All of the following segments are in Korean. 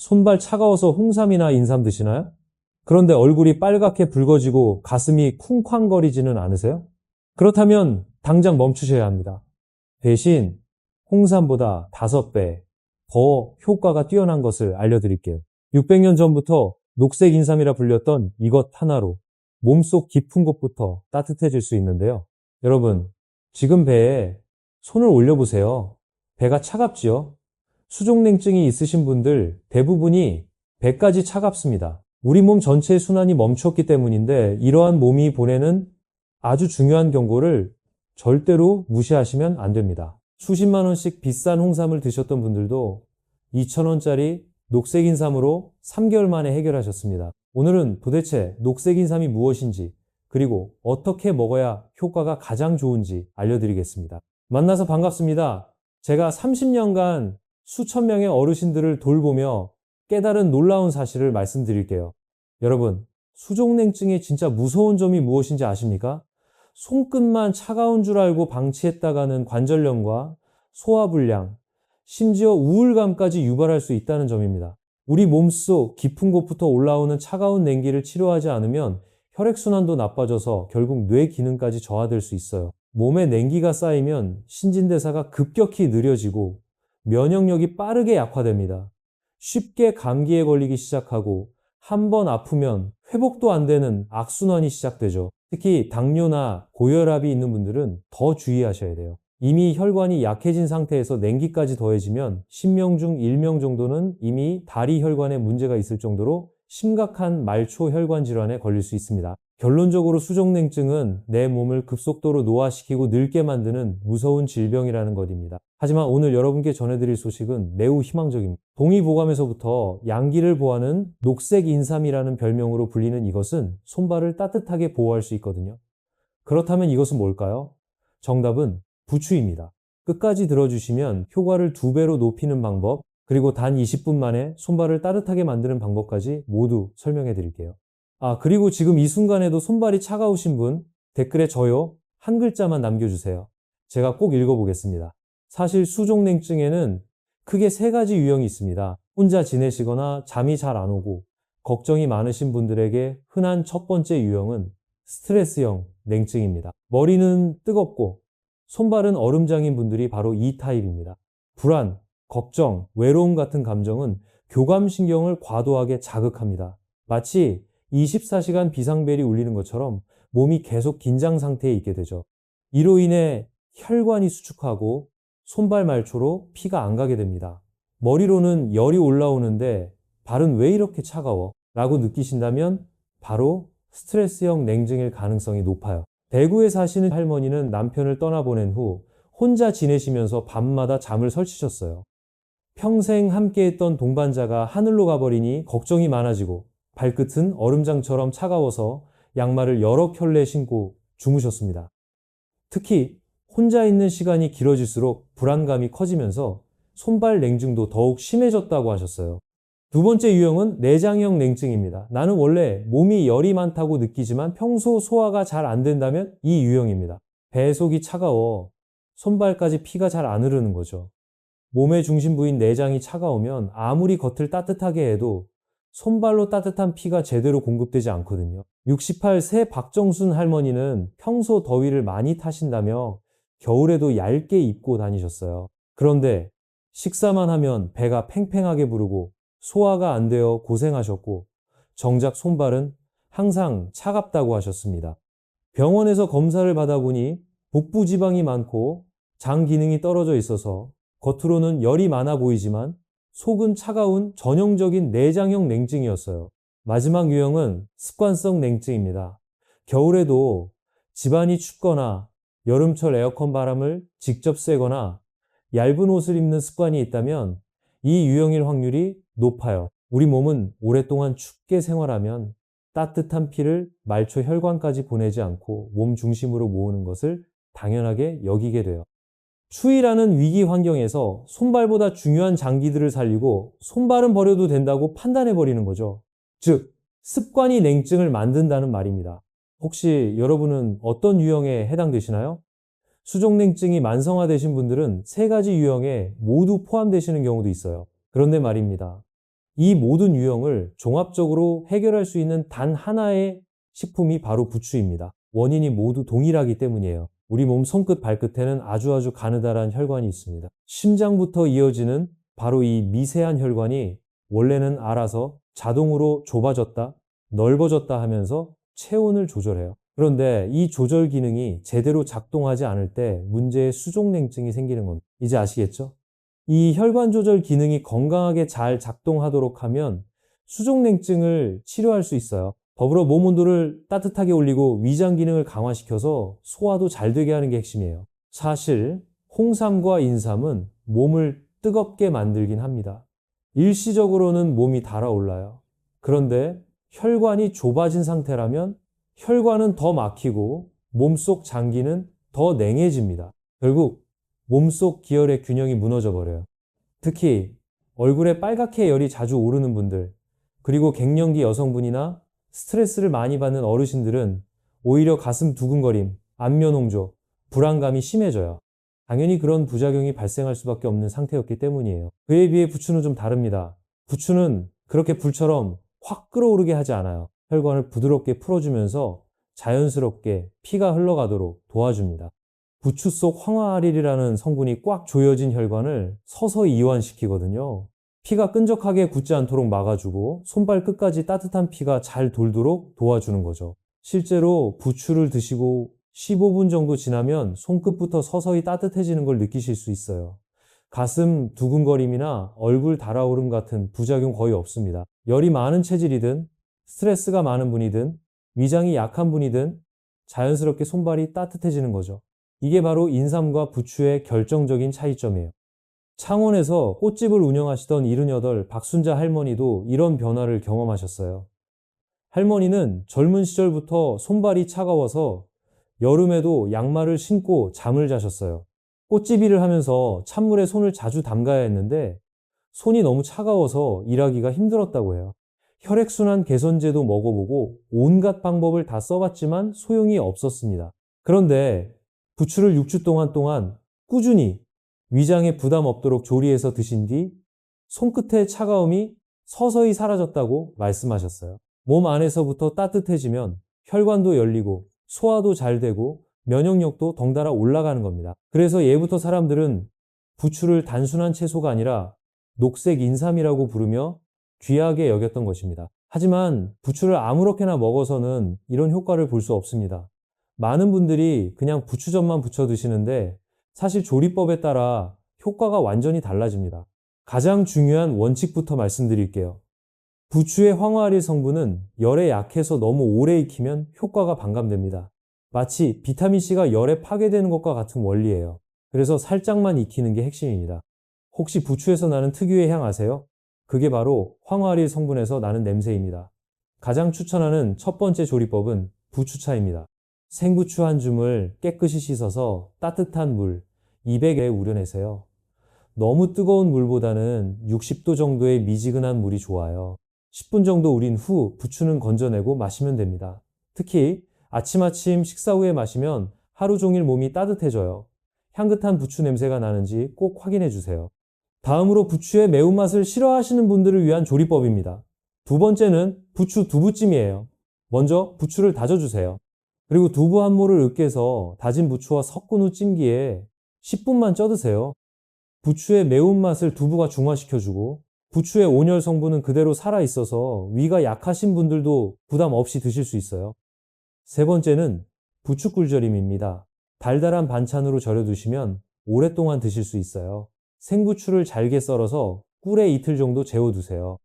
손발 차가워서 홍삼이나 인삼 드시나요? 그런데 얼굴이 빨갛게 붉어지고 가슴이 쿵쾅거리지는 않으세요? 그렇다면 당장 멈추셔야 합니다. 대신 홍삼보다 5배 더 효과가 뛰어난 것을 알려드릴게요. 600년 전부터 녹색 인삼이라 불렸던 이것 하나로 몸속 깊은 곳부터 따뜻해질 수 있는데요. 여러분, 지금 배에 손을 올려보세요. 배가 차갑지요? 수족냉증이 있으신 분들 대부분이 배까지 차갑습니다. 우리 몸 전체의 순환이 멈췄기 때문인데 이러한 몸이 보내는 아주 중요한 경고를 절대로 무시하시면 안 됩니다. 수십만 원씩 비싼 홍삼을 드셨던 분들도 2,000원짜리 녹색 인삼으로 3개월 만에 해결하셨습니다. 오늘은 도대체 녹색 인삼이 무엇인지 그리고 어떻게 먹어야 효과가 가장 좋은지 알려드리겠습니다. 만나서 반갑습니다. 제가 30년간 수천 명의 어르신들을 돌보며 깨달은 놀라운 사실을 말씀드릴게요. 여러분, 수족냉증의 진짜 무서운 점이 무엇인지 아십니까? 손끝만 차가운 줄 알고 방치했다가는 관절염과 소화불량, 심지어 우울감까지 유발할 수 있다는 점입니다. 우리 몸속 깊은 곳부터 올라오는 차가운 냉기를 치료하지 않으면 혈액순환도 나빠져서 결국 뇌 기능까지 저하될 수 있어요. 몸에 냉기가 쌓이면 신진대사가 급격히 느려지고 면역력이 빠르게 약화됩니다. 쉽게 감기에 걸리기 시작하고 한 번 아프면 회복도 안 되는 악순환이 시작되죠. 특히 당뇨나 고혈압이 있는 분들은 더 주의하셔야 돼요. 이미 혈관이 약해진 상태에서 냉기까지 더해지면 10명 중 1명 정도는 이미 다리 혈관에 문제가 있을 정도로 심각한 말초 혈관 질환에 걸릴 수 있습니다. 결론적으로 수족냉증은 내 몸을 급속도로 노화시키고 늙게 만드는 무서운 질병이라는 것입니다. 하지만 오늘 여러분께 전해드릴 소식은 매우 희망적입니다. 동의보감에서부터 양기를 보호하는 녹색 인삼이라는 별명으로 불리는 이것은 손발을 따뜻하게 보호할 수 있거든요. 그렇다면 이것은 뭘까요? 정답은 부추입니다. 끝까지 들어주시면 효과를 2배로 높이는 방법, 그리고 단 20분 만에 손발을 따뜻하게 만드는 방법까지 모두 설명해 드릴게요. 그리고 지금 이 순간에도 손발이 차가우신 분 댓글에 저요 한 글자만 남겨주세요. 제가 꼭 읽어보겠습니다. 사실 수족냉증에는 크게 3가지 유형이 있습니다. 혼자 지내시거나 잠이 잘 안 오고 걱정이 많으신 분들에게 흔한 첫 번째 유형은 스트레스형 냉증입니다. 머리는 뜨겁고 손발은 얼음장인 분들이 바로 이 타입입니다. 불안, 걱정, 외로움 같은 감정은 교감신경을 과도하게 자극합니다. 마치 24시간 비상벨이 울리는 것처럼 몸이 계속 긴장 상태에 있게 되죠. 이로 인해 혈관이 수축하고 손발 말초로 피가 안 가게 됩니다. 머리로는 열이 올라오는데 발은 왜 이렇게 차가워? 라고 느끼신다면 바로 스트레스형 냉증일 가능성이 높아요. 대구에 사시는 할머니는 남편을 떠나보낸 후 혼자 지내시면서 밤마다 잠을 설치셨어요. 평생 함께했던 동반자가 하늘로 가버리니 걱정이 많아지고 발끝은 얼음장처럼 차가워서 양말을 여러 켤레 신고 주무셨습니다. 특히 혼자 있는 시간이 길어질수록 불안감이 커지면서 손발 냉증도 더욱 심해졌다고 하셨어요. 2번째 유형은 내장형 냉증입니다. 나는 원래 몸이 열이 많다고 느끼지만 평소 소화가 잘 안 된다면 이 유형입니다. 배 속이 차가워 손발까지 피가 잘 안 흐르는 거죠. 몸의 중심부인 내장이 차가우면 아무리 겉을 따뜻하게 해도 손발로 따뜻한 피가 제대로 공급되지 않거든요. 68세 박정순 할머니는 평소 더위를 많이 타신다며 겨울에도 얇게 입고 다니셨어요. 그런데 식사만 하면 배가 팽팽하게 부르고 소화가 안 되어 고생하셨고 정작 손발은 항상 차갑다고 하셨습니다. 병원에서 검사를 받아보니 복부 지방이 많고 장 기능이 떨어져 있어서 겉으로는 열이 많아 보이지만 속은 차가운 전형적인 내장형 냉증이었어요. 마지막 유형은 습관성 냉증입니다. 겨울에도 집안이 춥거나 여름철 에어컨 바람을 직접 쐬거나 얇은 옷을 입는 습관이 있다면 이 유형일 확률이 높아요. 우리 몸은 오랫동안 춥게 생활하면 따뜻한 피를 말초 혈관까지 보내지 않고 몸 중심으로 모으는 것을 당연하게 여기게 돼요. 추위라는 위기 환경에서 손발보다 중요한 장기들을 살리고 손발은 버려도 된다고 판단해버리는 거죠. 즉, 습관이 냉증을 만든다는 말입니다. 혹시 여러분은 어떤 유형에 해당되시나요? 수족냉증이 만성화되신 분들은 3가지 유형에 모두 포함되시는 경우도 있어요. 그런데 말입니다. 이 모든 유형을 종합적으로 해결할 수 있는 단 하나의 식품이 바로 부추입니다. 원인이 모두 동일하기 때문이에요. 우리 몸 손끝 발끝에는 아주 가느다란 혈관이 있습니다. 심장부터 이어지는 바로 이 미세한 혈관이 원래는 알아서 자동으로 좁아졌다, 넓어졌다 하면서 체온을 조절해요. 그런데 이 조절 기능이 제대로 작동하지 않을 때 문제의 수족냉증이 생기는 겁니다. 이제 아시겠죠? 이 혈관 조절 기능이 건강하게 잘 작동하도록 하면 수족냉증을 치료할 수 있어요. 더불어 몸 온도를 따뜻하게 올리고 위장 기능을 강화시켜서 소화도 잘 되게 하는 게 핵심이에요. 사실 홍삼과 인삼은 몸을 뜨겁게 만들긴 합니다. 일시적으로는 몸이 달아올라요. 그런데 혈관이 좁아진 상태라면 혈관은 더 막히고 몸속 장기는 더 냉해집니다. 결국 몸속 기혈의 균형이 무너져 버려요. 특히 얼굴에 빨갛게 열이 자주 오르는 분들, 그리고 갱년기 여성분이나 스트레스를 많이 받는 어르신들은 오히려 가슴 두근거림, 안면 홍조, 불안감이 심해져요. 당연히 그런 부작용이 발생할 수밖에 없는 상태였기 때문이에요. 그에 비해 부추는 좀 다릅니다. 부추는 그렇게 불처럼 확 끓어오르게 하지 않아요. 혈관을 부드럽게 풀어주면서 자연스럽게 피가 흘러가도록 도와줍니다. 부추 속 황화알일이라는 성분이 꽉 조여진 혈관을 서서히 이완시키거든요. 피가 끈적하게 굳지 않도록 막아주고 손발 끝까지 따뜻한 피가 잘 돌도록 도와주는 거죠. 실제로 부추를 드시고 15분 정도 지나면 손끝부터 서서히 따뜻해지는 걸 느끼실 수 있어요. 가슴 두근거림이나 얼굴 달아오름 같은 부작용 거의 없습니다. 열이 많은 체질이든 스트레스가 많은 분이든 위장이 약한 분이든 자연스럽게 손발이 따뜻해지는 거죠. 이게 바로 인삼과 부추의 결정적인 차이점이에요. 창원에서 꽃집을 운영하시던 78 박순자 할머니도 이런 변화를 경험하셨어요. 할머니는 젊은 시절부터 손발이 차가워서 여름에도 양말을 신고 잠을 자셨어요. 꽃집 일을 하면서 찬물에 손을 자주 담가야 했는데 손이 너무 차가워서 일하기가 힘들었다고 해요. 혈액순환 개선제도 먹어보고 온갖 방법을 다 써봤지만 소용이 없었습니다. 그런데 부추를 6주 동안 꾸준히 위장에 부담 없도록 조리해서 드신 뒤 손끝의 차가움이 서서히 사라졌다고 말씀하셨어요. 몸 안에서부터 따뜻해지면 혈관도 열리고 소화도 잘 되고 면역력도 덩달아 올라가는 겁니다. 그래서 예부터 사람들은 부추를 단순한 채소가 아니라 녹색 인삼이라고 부르며 귀하게 여겼던 것입니다. 하지만 부추를 아무렇게나 먹어서는 이런 효과를 볼 수 없습니다. 많은 분들이 그냥 부추전만 부쳐 드시는데 사실 조리법에 따라 효과가 완전히 달라집니다. 가장 중요한 원칙부터 말씀드릴게요. 부추의 황화알일 성분은 열에 약해서 너무 오래 익히면 효과가 반감됩니다. 마치 비타민C가 열에 파괴되는 것과 같은 원리예요. 그래서 살짝만 익히는 게 핵심입니다. 혹시 부추에서 나는 특유의 향 아세요? 그게 바로 황화알일 성분에서 나는 냄새입니다. 가장 추천하는 첫 번째 조리법은 부추차입니다. 생부추 한 줌을 깨끗이 씻어서 따뜻한 물 200에 우려내세요. 너무 뜨거운 물보다는 60도 정도의 미지근한 물이 좋아요. 10분 정도 우린 후 부추는 건져내고 마시면 됩니다. 특히 아침 식사 후에 마시면 하루 종일 몸이 따뜻해져요. 향긋한 부추 냄새가 나는지 꼭 확인해 주세요. 다음으로 부추의 매운맛을 싫어하시는 분들을 위한 조리법입니다. 두 번째는 부추 두부찜이에요. 먼저 부추를 다져주세요. 그리고 두부 한 모를 으깨서 다진 부추와 섞은 후 찜기에 10분만 쪄드세요. 부추의 매운맛을 두부가 중화시켜주고 부추의 온열 성분은 그대로 살아있어서 위가 약하신 분들도 부담 없이 드실 수 있어요. 세 번째는 부추 꿀절임입니다. 달달한 반찬으로 절여두시면 오랫동안 드실 수 있어요. 생부추를 잘게 썰어서 꿀에 이틀 정도 재워두세요.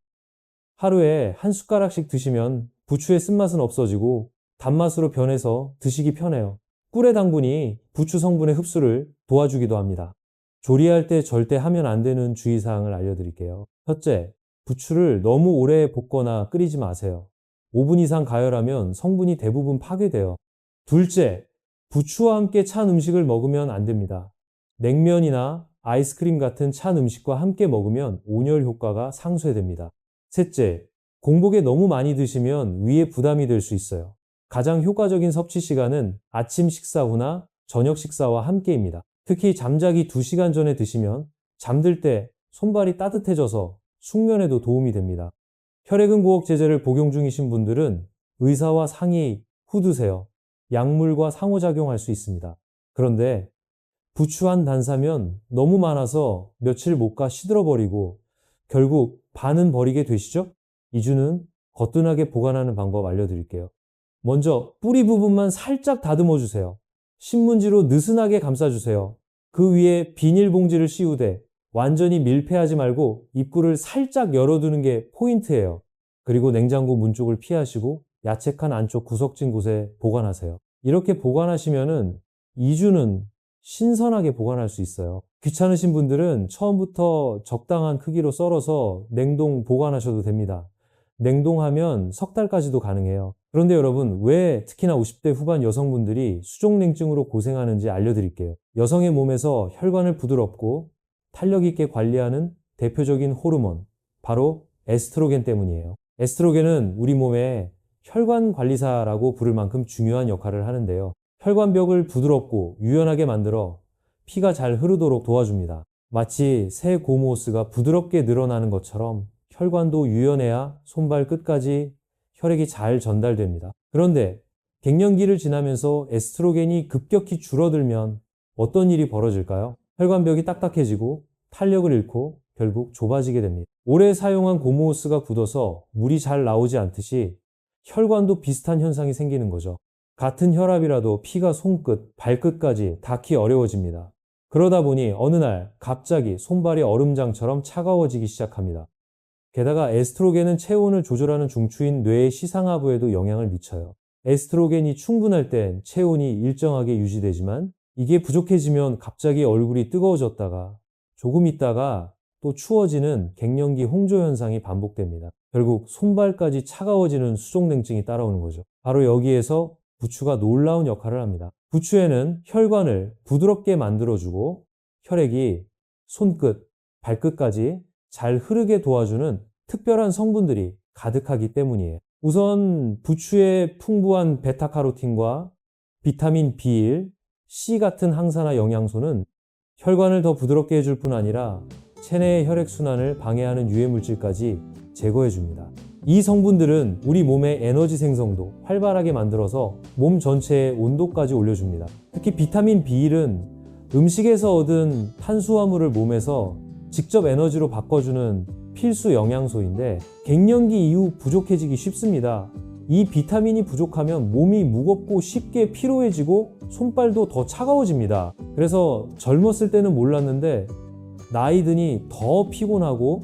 하루에 한 숟가락씩 드시면 부추의 쓴맛은 없어지고 단맛으로 변해서 드시기 편해요. 꿀의 당분이 부추 성분의 흡수를 도와주기도 합니다. 조리할 때 절대 하면 안 되는 주의사항을 알려드릴게요. 첫째, 부추를 너무 오래 볶거나 끓이지 마세요. 5분 이상 가열하면 성분이 대부분 파괴돼요. 둘째, 부추와 함께 찬 음식을 먹으면 안 됩니다. 냉면이나 아이스크림 같은 찬 음식과 함께 먹으면 온열 효과가 상쇄됩니다. 셋째, 공복에 너무 많이 드시면 위에 부담이 될 수 있어요. 가장 효과적인 섭취 시간은 아침 식사 후나 저녁 식사와 함께입니다. 특히 잠자기 2시간 전에 드시면 잠들 때 손발이 따뜻해져서 숙면에도 도움이 됩니다. 혈액은 고억제제를 복용 중이신 분들은 의사와 상의 후 드세요. 약물과 상호작용할 수 있습니다. 그런데 부추 한 단사면 너무 많아서 며칠 못 가 시들어버리고 결국 반은 버리게 되시죠? 이주는 거뜬하게 보관하는 방법 알려드릴게요. 먼저 뿌리 부분만 살짝 다듬어 주세요. 신문지로 느슨하게 감싸주세요. 그 위에 비닐봉지를 씌우되 완전히 밀폐하지 말고 입구를 살짝 열어두는 게 포인트예요. 그리고 냉장고 문 쪽을 피하시고 야채칸 안쪽 구석진 곳에 보관하세요. 이렇게 보관하시면은 2주는 신선하게 보관할 수 있어요. 귀찮으신 분들은 처음부터 적당한 크기로 썰어서 냉동 보관하셔도 됩니다. 냉동하면 석 달까지도 가능해요. 그런데 여러분, 왜 특히나 50대 후반 여성분들이 수족냉증으로 고생하는지 알려드릴게요. 여성의 몸에서 혈관을 부드럽고 탄력 있게 관리하는 대표적인 호르몬, 바로 에스트로겐 때문이에요. 에스트로겐은 우리 몸의 혈관 관리사라고 부를 만큼 중요한 역할을 하는데요. 혈관벽을 부드럽고 유연하게 만들어 피가 잘 흐르도록 도와줍니다. 마치 새 고무호스가 부드럽게 늘어나는 것처럼 혈관도 유연해야 손발 끝까지 혈액이 잘 전달됩니다. 그런데 갱년기를 지나면서 에스트로겐이 급격히 줄어들면 어떤 일이 벌어질까요? 혈관벽이 딱딱해지고 탄력을 잃고 결국 좁아지게 됩니다. 오래 사용한 고무호스가 굳어서 물이 잘 나오지 않듯이 혈관도 비슷한 현상이 생기는 거죠. 같은 혈압이라도 피가 손끝, 발끝까지 닿기 어려워집니다. 그러다 보니 어느 날 갑자기 손발이 얼음장처럼 차가워지기 시작합니다. 게다가 에스트로겐은 체온을 조절하는 중추인 뇌의 시상하부에도 영향을 미쳐요. 에스트로겐이 충분할 땐 체온이 일정하게 유지되지만 이게 부족해지면 갑자기 얼굴이 뜨거워졌다가 조금 있다가 또 추워지는 갱년기 홍조 현상이 반복됩니다. 결국 손발까지 차가워지는 수족냉증이 따라오는 거죠. 바로 여기에서 부추가 놀라운 역할을 합니다. 부추에는 혈관을 부드럽게 만들어주고 혈액이 손끝, 발끝까지 잘 흐르게 도와주는 특별한 성분들이 가득하기 때문이에요. 우선 부추의 풍부한 베타카로틴과 비타민 B1, C 같은 항산화 영양소는 혈관을 더 부드럽게 해줄 뿐 아니라 체내의 혈액순환을 방해하는 유해물질까지 제거해줍니다. 이 성분들은 우리 몸의 에너지 생성도 활발하게 만들어서 몸 전체의 온도까지 올려줍니다. 특히 비타민 B1은 음식에서 얻은 탄수화물을 몸에서 직접 에너지로 바꿔주는 필수 영양소인데 갱년기 이후 부족해지기 쉽습니다. 이 비타민이 부족하면 몸이 무겁고 쉽게 피로해지고 손발도 더 차가워집니다. 그래서 젊었을 때는 몰랐는데 나이 드니 더 피곤하고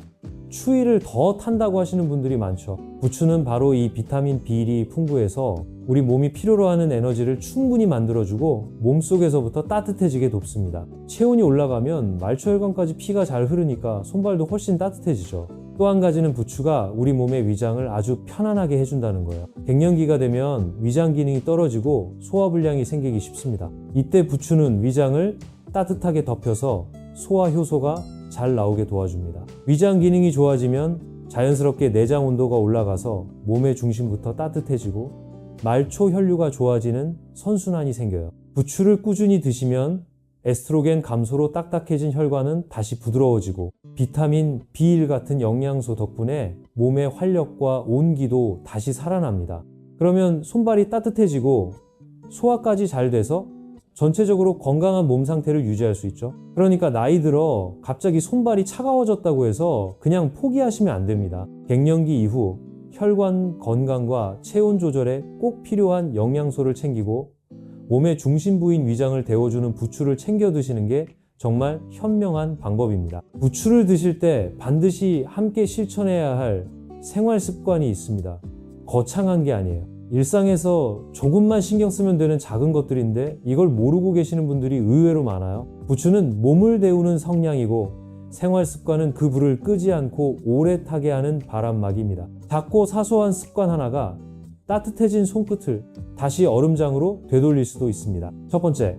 추위를 더 탄다고 하시는 분들이 많죠. 부추는 바로 이 비타민 B1이 풍부해서 우리 몸이 필요로 하는 에너지를 충분히 만들어주고 몸속에서부터 따뜻해지게 돕습니다. 체온이 올라가면 말초혈관까지 피가 잘 흐르니까 손발도 훨씬 따뜻해지죠. 또 한 가지는 부추가 우리 몸의 위장을 아주 편안하게 해준다는 거예요. 갱년기가 되면 위장 기능이 떨어지고 소화불량이 생기기 쉽습니다. 이때 부추는 위장을 따뜻하게 덮여서 소화 효소가 잘 나오게 도와줍니다. 위장 기능이 좋아지면 자연스럽게 내장 온도가 올라가서 몸의 중심부터 따뜻해지고 말초 혈류가 좋아지는 선순환이 생겨요. 부추를 꾸준히 드시면 에스트로겐 감소로 딱딱해진 혈관은 다시 부드러워지고 비타민 B1 같은 영양소 덕분에 몸의 활력과 온기도 다시 살아납니다. 그러면 손발이 따뜻해지고 소화까지 잘 돼서 전체적으로 건강한 몸 상태를 유지할 수 있죠. 그러니까 나이 들어 갑자기 손발이 차가워졌다고 해서 그냥 포기하시면 안 됩니다. 갱년기 이후 혈관 건강과 체온 조절에 꼭 필요한 영양소를 챙기고 몸의 중심 부인 위장을 데워주는 부추를 챙겨 드시는 게 정말 현명한 방법입니다. 부추를 드실 때 반드시 함께 실천해야 할 생활 습관이 있습니다. 거창한 게 아니에요. 일상에서 조금만 신경 쓰면 되는 작은 것들인데 이걸 모르고 계시는 분들이 의외로 많아요. 부추는 몸을 데우는 성냥이고 생활 습관은 그 불을 끄지 않고 오래 타게 하는 바람막이입니다. 작고 사소한 습관 하나가 따뜻해진 손끝을 다시 얼음장으로 되돌릴 수도 있습니다. 첫 번째,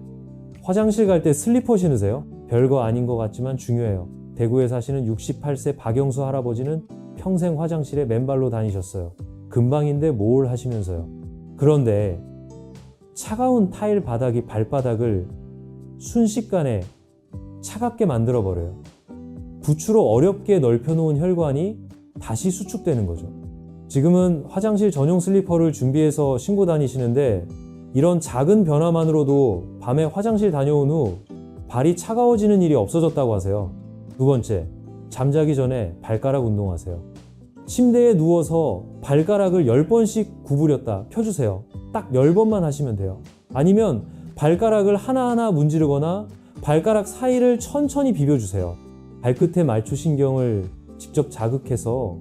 화장실 갈 때 슬리퍼 신으세요. 별거 아닌 것 같지만 중요해요. 대구에 사시는 68세 박영수 할아버지는 평생 화장실에 맨발로 다니셨어요. 금방인데 뭘 하시면서요. 그런데 차가운 타일 바닥이 발바닥을 순식간에 차갑게 만들어버려요. 부추로 어렵게 넓혀놓은 혈관이 다시 수축되는 거죠. 지금은 화장실 전용 슬리퍼를 준비해서 신고 다니시는데 이런 작은 변화만으로도 밤에 화장실 다녀온 후 발이 차가워지는 일이 없어졌다고 하세요. 두 번째, 잠자기 전에 발가락 운동하세요. 침대에 누워서 발가락을 10번씩 구부렸다 펴주세요. 딱 10번만 하시면 돼요. 아니면 발가락을 하나하나 문지르거나 발가락 사이를 천천히 비벼주세요. 발끝의 말초신경을 직접 자극해서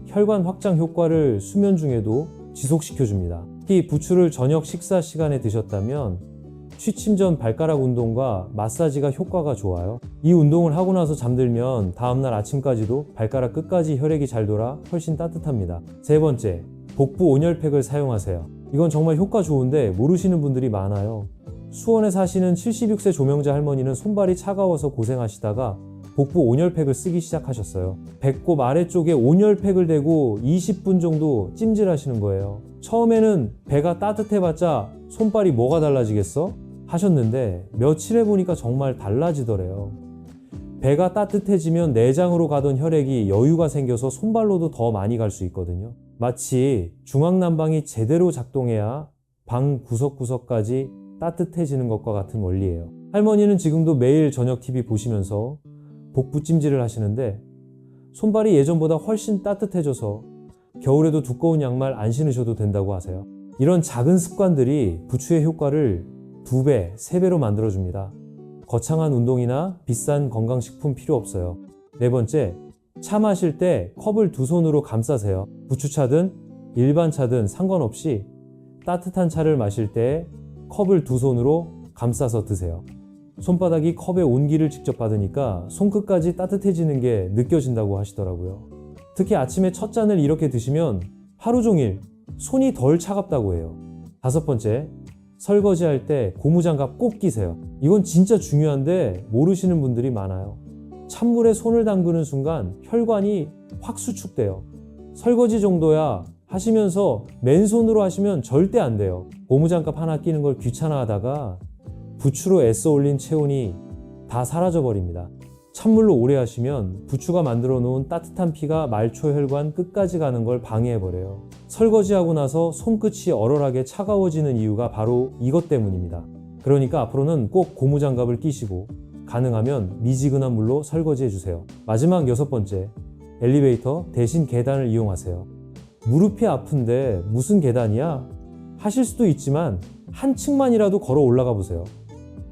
혈관 확장 효과를 수면 중에도 지속시켜줍니다. 특히 부추를 저녁 식사 시간에 드셨다면 취침 전 발가락 운동과 마사지가 효과가 좋아요. 이 운동을 하고 나서 잠들면 다음날 아침까지도 발가락 끝까지 혈액이 잘 돌아 훨씬 따뜻합니다. 세 번째, 복부 온열팩을 사용하세요. 이건 정말 효과 좋은데 모르시는 분들이 많아요. 수원에 사시는 76세 조명자 할머니는 손발이 차가워서 고생하시다가 복부 온열팩을 쓰기 시작하셨어요. 배꼽 아래쪽에 온열팩을 대고 20분 정도 찜질하시는 거예요. 처음에는 배가 따뜻해봤자 손발이 뭐가 달라지겠어? 하셨는데 며칠 해보니까 정말 달라지더래요. 배가 따뜻해지면 내장으로 가던 혈액이 여유가 생겨서 손발로도 더 많이 갈 수 있거든요. 마치 중앙난방이 제대로 작동해야 방 구석구석까지 따뜻해지는 것과 같은 원리예요. 할머니는 지금도 매일 저녁 TV 보시면서 복부 찜질을 하시는데 손발이 예전보다 훨씬 따뜻해져서 겨울에도 두꺼운 양말 안 신으셔도 된다고 하세요. 이런 작은 습관들이 부추의 효과를 2배, 3배로 만들어줍니다. 거창한 운동이나 비싼 건강식품 필요 없어요. 네 번째, 차 마실 때 컵을 두 손으로 감싸세요. 부추차든 일반 차든 상관없이 따뜻한 차를 마실 때 컵을 두 손으로 감싸서 드세요. 손바닥이 컵의 온기를 직접 받으니까 손끝까지 따뜻해지는 게 느껴진다고 하시더라고요. 특히 아침에 첫 잔을 이렇게 드시면 하루 종일 손이 덜 차갑다고 해요. 다섯 번째, 설거지할 때 고무장갑 꼭 끼세요. 이건 진짜 중요한데 모르시는 분들이 많아요. 찬물에 손을 담그는 순간 혈관이 확 수축돼요. 설거지 정도야 하시면서 맨손으로 하시면 절대 안 돼요. 고무장갑 하나 끼는 걸 귀찮아하다가 부추로 애써 올린 체온이 다 사라져버립니다. 찬물로 오래 하시면 부추가 만들어 놓은 따뜻한 피가 말초 혈관 끝까지 가는 걸 방해해버려요. 설거지하고 나서 손끝이 얼얼하게 차가워지는 이유가 바로 이것 때문입니다. 그러니까 앞으로는 꼭 고무장갑을 끼시고 가능하면 미지근한 물로 설거지해주세요. 마지막 6번째, 엘리베이터 대신 계단을 이용하세요. 무릎이 아픈데 무슨 계단이야? 하실 수도 있지만 한 층만이라도 걸어 올라가 보세요.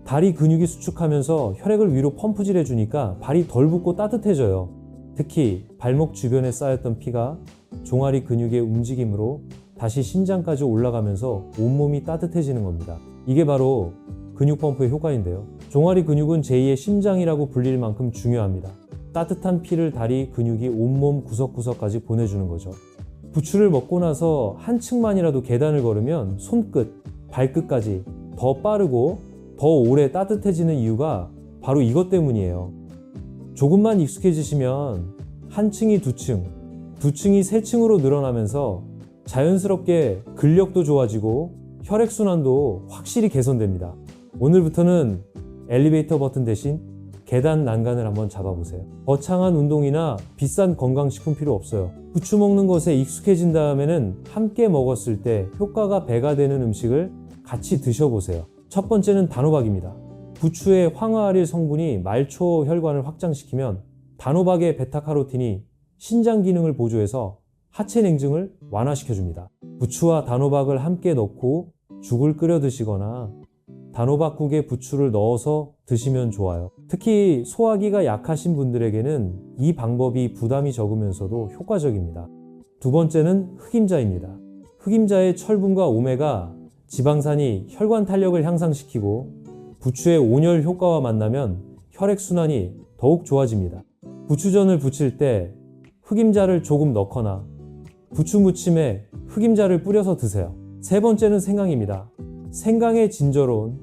다리 근육이 수축하면서 혈액을 위로 펌프질 해주니까 발이 덜 붓고 따뜻해져요. 특히 발목 주변에 쌓였던 피가 종아리 근육의 움직임으로 다시 심장까지 올라가면서 온몸이 따뜻해지는 겁니다. 이게 바로 근육 펌프의 효과인데요. 종아리 근육은 제2의 심장이라고 불릴 만큼 중요합니다. 따뜻한 피를 다리 근육이 온몸 구석구석까지 보내주는 거죠. 부추를 먹고 나서 한 층만이라도 계단을 걸으면 손끝, 발끝까지 더 빠르고 더 오래 따뜻해지는 이유가 바로 이것 때문이에요. 조금만 익숙해지시면 한 층이 두 층, 두 층이 세 층으로 늘어나면서 자연스럽게 근력도 좋아지고 혈액순환도 확실히 개선됩니다. 오늘부터는 엘리베이터 버튼 대신 계단 난간을 한번 잡아보세요. 거창한 운동이나 비싼 건강식품 필요 없어요. 부추 먹는 것에 익숙해진 다음에는 함께 먹었을 때 효과가 배가 되는 음식을 같이 드셔보세요. 첫 번째는 단호박입니다. 부추의 황화아릴 성분이 말초 혈관을 확장시키면 단호박의 베타카로틴이 신장 기능을 보조해서 하체 냉증을 완화시켜줍니다. 부추와 단호박을 함께 넣고 죽을 끓여 드시거나 단호박국에 부추를 넣어서 드시면 좋아요. 특히 소화기가 약하신 분들에게는 이 방법이 부담이 적으면서도 효과적입니다. 두 번째는 흑임자입니다. 흑임자의 철분과 오메가, 지방산이 혈관 탄력을 향상시키고 부추의 온열 효과와 만나면 혈액순환이 더욱 좋아집니다. 부추전을 부칠 때 흑임자를 조금 넣거나 부추 무침에 흑임자를 뿌려서 드세요. 세 번째는 생강입니다. 생강의 진저로운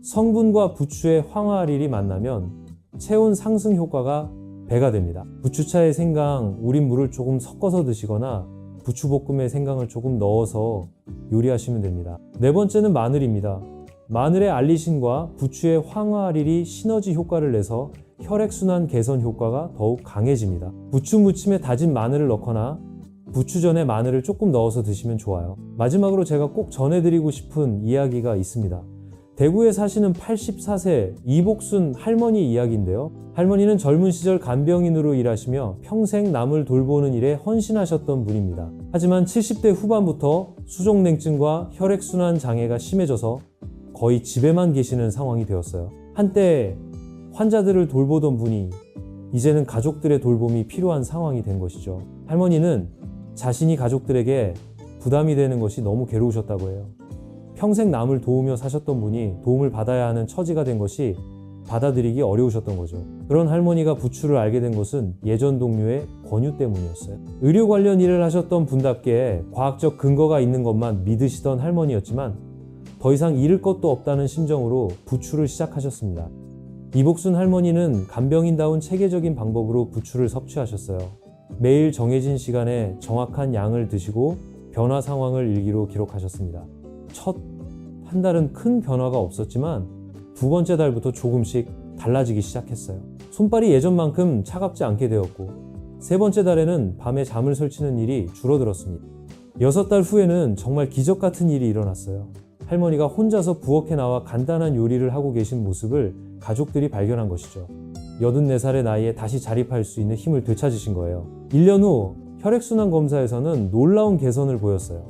성분과 부추의 황화아릴이 만나면 체온 상승 효과가 배가 됩니다. 부추차에 생강, 우린 물을 조금 섞어서 드시거나 부추볶음에 생강을 조금 넣어서 요리하시면 됩니다. 네 번째는 마늘입니다. 마늘의 알리신과 부추의 황화아릴이 시너지 효과를 내서 혈액순환 개선 효과가 더욱 강해집니다. 부추 무침에 다진 마늘을 넣거나 부추 전에 마늘을 조금 넣어서 드시면 좋아요. 마지막으로 제가 꼭 전해드리고 싶은 이야기가 있습니다. 대구에 사시는 84세 이복순 할머니 이야기인데요. 할머니는 젊은 시절 간병인으로 일하시며 평생 남을 돌보는 일에 헌신하셨던 분입니다. 하지만 70대 후반부터 수족냉증과 혈액순환 장애가 심해져서 거의 집에만 계시는 상황이 되었어요. 한때 환자들을 돌보던 분이 이제는 가족들의 돌봄이 필요한 상황이 된 것이죠. 할머니는 자신이 가족들에게 부담이 되는 것이 너무 괴로우셨다고 해요. 평생 남을 도우며 사셨던 분이 도움을 받아야 하는 처지가 된 것이 받아들이기 어려우셨던 거죠. 그런 할머니가 부추를 알게 된 것은 예전 동료의 권유 때문이었어요. 의료 관련 일을 하셨던 분답게 과학적 근거가 있는 것만 믿으시던 할머니였지만 더 이상 잃을 것도 없다는 심정으로 부추를 시작하셨습니다. 이복순 할머니는 간병인다운 체계적인 방법으로 부추를 섭취하셨어요. 매일 정해진 시간에 정확한 양을 드시고 변화 상황을 일기로 기록하셨습니다. 첫 한 달은 큰 변화가 없었지만 두 번째 달부터 조금씩 달라지기 시작했어요. 손발이 예전만큼 차갑지 않게 되었고 세 번째 달에는 밤에 잠을 설치는 일이 줄어들었습니다. 6달 후에는 정말 기적 같은 일이 일어났어요. 할머니가 혼자서 부엌에 나와 간단한 요리를 하고 계신 모습을 가족들이 발견한 것이죠. 84살의 나이에 다시 자립할 수 있는 힘을 되찾으신 거예요. 1년 후 혈액순환 검사에서는 놀라운 개선을 보였어요.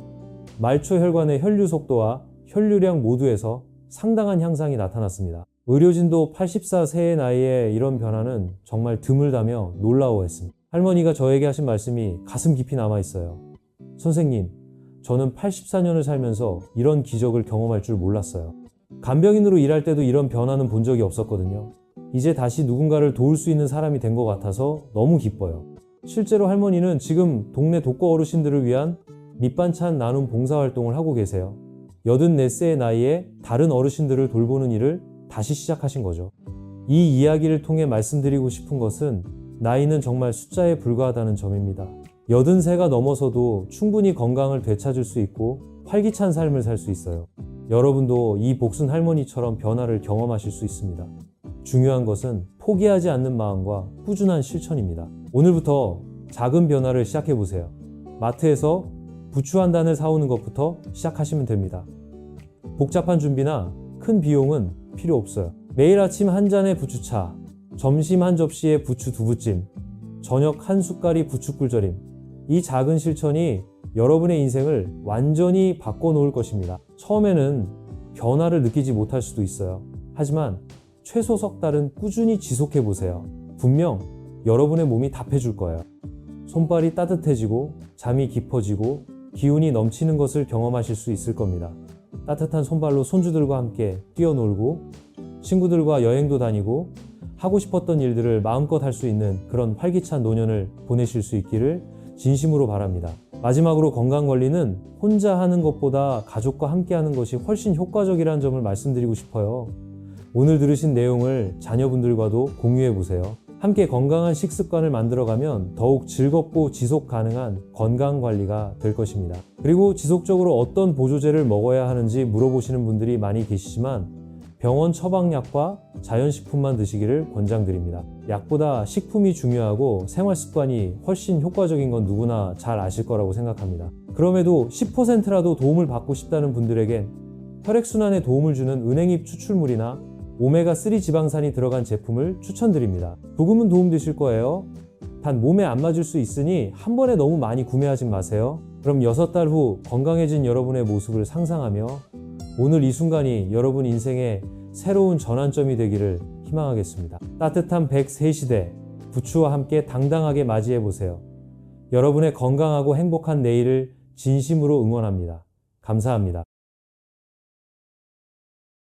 말초 혈관의 혈류 속도와 혈류량 모두에서 상당한 향상이 나타났습니다. 의료진도 84세의 나이에 이런 변화는 정말 드물다며 놀라워했습니다. 할머니가 저에게 하신 말씀이 가슴 깊이 남아있어요. 선생님, 저는 84년을 살면서 이런 기적을 경험할 줄 몰랐어요. 간병인으로 일할 때도 이런 변화는 본 적이 없었거든요. 이제 다시 누군가를 도울 수 있는 사람이 된 것 같아서 너무 기뻐요. 실제로 할머니는 지금 동네 독거 어르신들을 위한 밑반찬 나눔 봉사활동을 하고 계세요. 84세의 나이에 다른 어르신들을 돌보는 일을 다시 시작하신 거죠. 이 이야기를 통해 말씀드리고 싶은 것은 나이는 정말 숫자에 불과하다는 점입니다. 83세가 넘어서도 충분히 건강을 되찾을 수 있고 활기찬 삶을 살 수 있어요. 여러분도 이 복순 할머니처럼 변화를 경험하실 수 있습니다. 중요한 것은 포기하지 않는 마음과 꾸준한 실천입니다. 오늘부터 작은 변화를 시작해보세요. 마트에서 부추 한 단을 사오는 것부터 시작하시면 됩니다. 복잡한 준비나 큰 비용은 필요 없어요. 매일 아침 한 잔의 부추차, 점심 한 접시의 부추 두부찜, 저녁 한 숟갈이 부추 꿀절임. 이 작은 실천이 여러분의 인생을 완전히 바꿔놓을 것입니다. 처음에는 변화를 느끼지 못할 수도 있어요. 하지만 최소 석 달은 꾸준히 지속해보세요. 분명 여러분의 몸이 답해줄 거예요. 손발이 따뜻해지고 잠이 깊어지고 기운이 넘치는 것을 경험하실 수 있을 겁니다. 따뜻한 손발로 손주들과 함께 뛰어놀고 친구들과 여행도 다니고 하고 싶었던 일들을 마음껏 할 수 있는 그런 활기찬 노년을 보내실 수 있기를 진심으로 바랍니다. 마지막으로 건강관리는 혼자 하는 것보다 가족과 함께 하는 것이 훨씬 효과적이라는 점을 말씀드리고 싶어요. 오늘 들으신 내용을 자녀분들과도 공유해 보세요. 함께 건강한 식습관을 만들어가면 더욱 즐겁고 지속 가능한 건강관리가 될 것입니다. 그리고 지속적으로 어떤 보조제를 먹어야 하는지 물어보시는 분들이 많이 계시지만 병원 처방약과 자연식품만 드시기를 권장드립니다. 약보다 식품이 중요하고 생활습관이 훨씬 효과적인 건 누구나 잘 아실 거라고 생각합니다. 그럼에도 10%라도 도움을 받고 싶다는 분들에겐 혈액순환에 도움을 주는 은행잎 추출물이나 오메가3 지방산이 들어간 제품을 추천드립니다. 조금은 도움되실 거예요. 단 몸에 안 맞을 수 있으니 한 번에 너무 많이 구매하지 마세요. 그럼 6달 후 건강해진 여러분의 모습을 상상하며 오늘 이 순간이 여러분 인생의 새로운 전환점이 되기를 희망하겠습니다. 따뜻한 103 시대 부추와 함께 당당하게 맞이해보세요. 여러분의 건강하고 행복한 내일을 진심으로 응원합니다. 감사합니다.